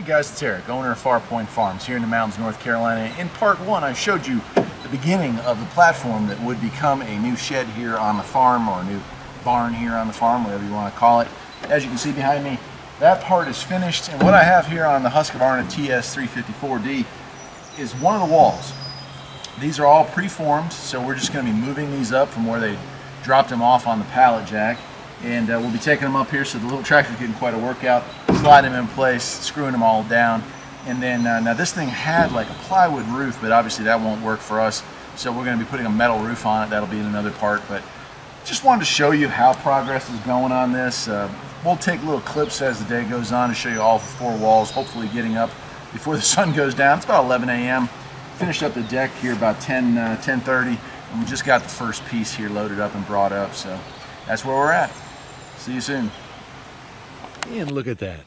guys, it's Eric, owner of Farpoint Farms here in the mountains, North Carolina. In part one, I showed you the beginning of the platform that would become a new shed here on the farm, or a new barn here on the farm, whatever you want to call it. As you can see behind me, that part is finished, and what I have here on the Husqvarna TS354D is one of the walls. These are all preformed, so we're just going to be moving these up from where they dropped them off on the pallet jack. And we'll be taking them up here, so the little tractor's getting quite a workout, slide them in place, screwing them all down. And then now this thing had like a plywood roof, but obviously that won't work for us, so we're going to be putting a metal roof on it. That'll be in another part, but just wanted to show you how progress is going on this. We'll take little clips as the day goes on to show you all 4 walls, hopefully getting up before the sun goes down. It's about 11 a.m. Finished up the deck here about 10:30, and we just got the first piece here loaded up and brought up, so that's where we're at. See you soon. And look at that.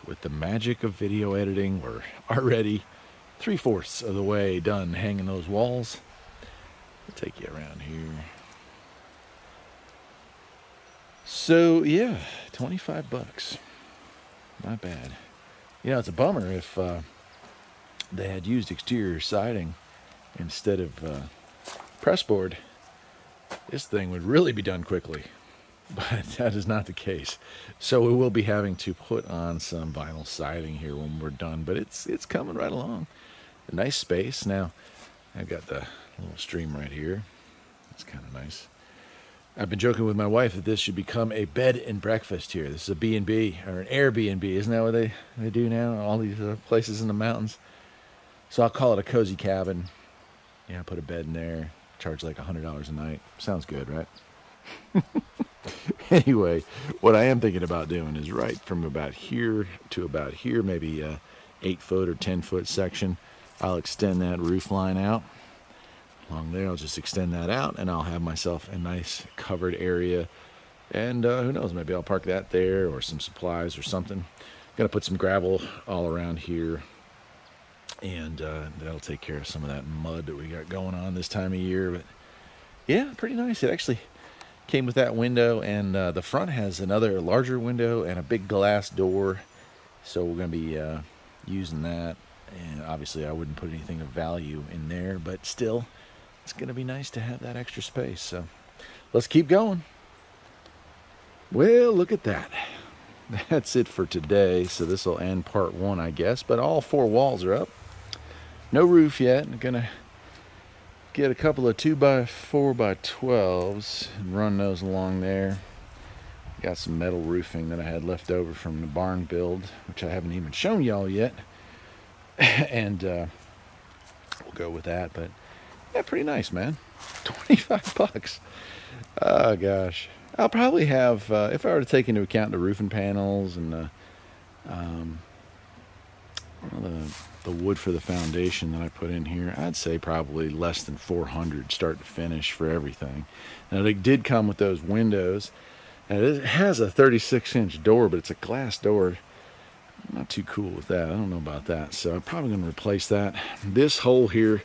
With the magic of video editing, we're already 3/4 of the way done hanging those walls. I'll take you around here. So yeah, 25 bucks. Not bad. You know, it's a bummer if they had used exterior siding instead of pressboard. This thing would really be done quickly. But that is not the case. So we will be having to put on some vinyl siding here when we're done, but it's coming right along. A nice space. Now I've got the little stream right here. It's kind of nice. I've been joking with my wife that this should become a bed and breakfast here. This is a B&B, or an Airbnb. Isn't that what they do now? All these places in the mountains. So I'll call it a cozy cabin. Yeah, put a bed in there. Charge like $100 a night. Sounds good, right? Anyway, what I am thinking about doing is right from about here to about here, maybe a 8-foot or 10-foot section. I'll extend that roof line out. Along there, I'll just extend that out, and I'll have myself a nice covered area. And who knows, maybe I'll park that there, or some supplies or something. Gonna put some gravel all around here, and that'll take care of some of that mud that we got going on this time of year. But yeah, pretty nice. It actually came with that window, and the front has another larger window and a big glass door, so we're going to be using that. And obviously I wouldn't put anything of value in there, but still it's going to be nice to have that extra space. So let's keep going. Well, look at that. That's it for today. So this will end part 1, I guess, but all 4 walls are up. No roof yet. I'm going to get a couple of 2x4x12s and run those along there. Got some metal roofing that I had left over from the barn build, which I haven't even shown y'all yet. And we'll go with that. But yeah, pretty nice, man. 25 bucks. Oh gosh. I'll probably have, if I were to take into account the roofing panels and the wood for the foundation that I put in here, I'd say probably less than 400 start to finish for everything. Now it did come with those windows, and it has a 36-inch door, but it's a glass door. I'm not too cool with that. I don't know about that, so I'm probably going to replace that. This hole here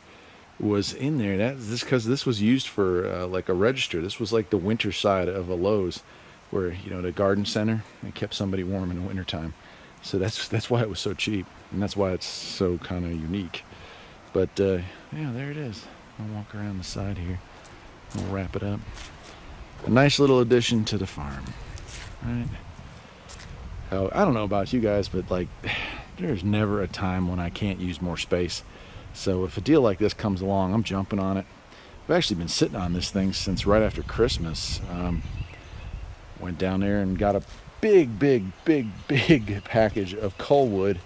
was in there. That's because this was used for like a register. This was like the winter side of a Lowe's, where, you know, the garden center, it kept somebody warm in the wintertime. So that's why it was so cheap, and that's why it's so kind of unique. But yeah, there it is. I'll walk around the side here. We'll wrap it up. A nice little addition to the farm, right? I don't know about you guys, but like, there's never a time when I can't use more space. So if a deal like this comes along, I'm jumping on it. I've actually been sitting on this thing since right after Christmas. Went down there and got a big package of Colwood,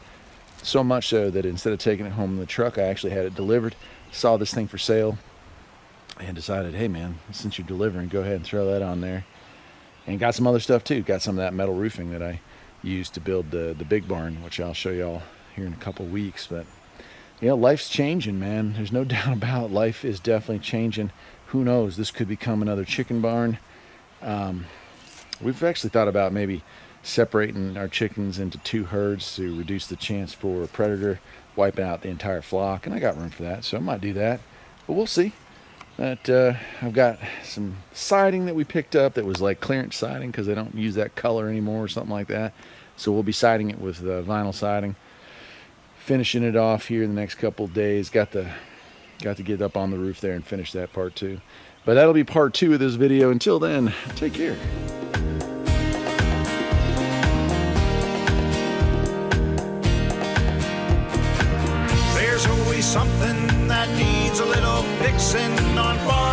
so much so that instead of taking it home in the truck, I actually had it delivered. Saw this thing for sale and decided, hey man, since you're delivering, go ahead and throw that on there. And got some other stuff too. Got some of that metal roofing that I used to build the big barn, which I'll show y'all here in a couple weeks. But you know, life's changing, man. There's no doubt about it. Life is definitely changing. Who knows, this could become another chicken barn. We've actually thought about maybe separating our chickens into 2 herds to reduce the chance for a predator wiping out the entire flock, and I got room for that, so I might do that, but we'll see. But I've got some siding that we picked up that was like clearance siding because they don't use that color anymore or something like that, so we'll be siding it with vinyl siding. finishing it off here in the next couple of days. Got to get up on the roof there and finish that part too. But that'll be part 2 of this video. Until then, take care. There's always something that needs a little fixing on farm.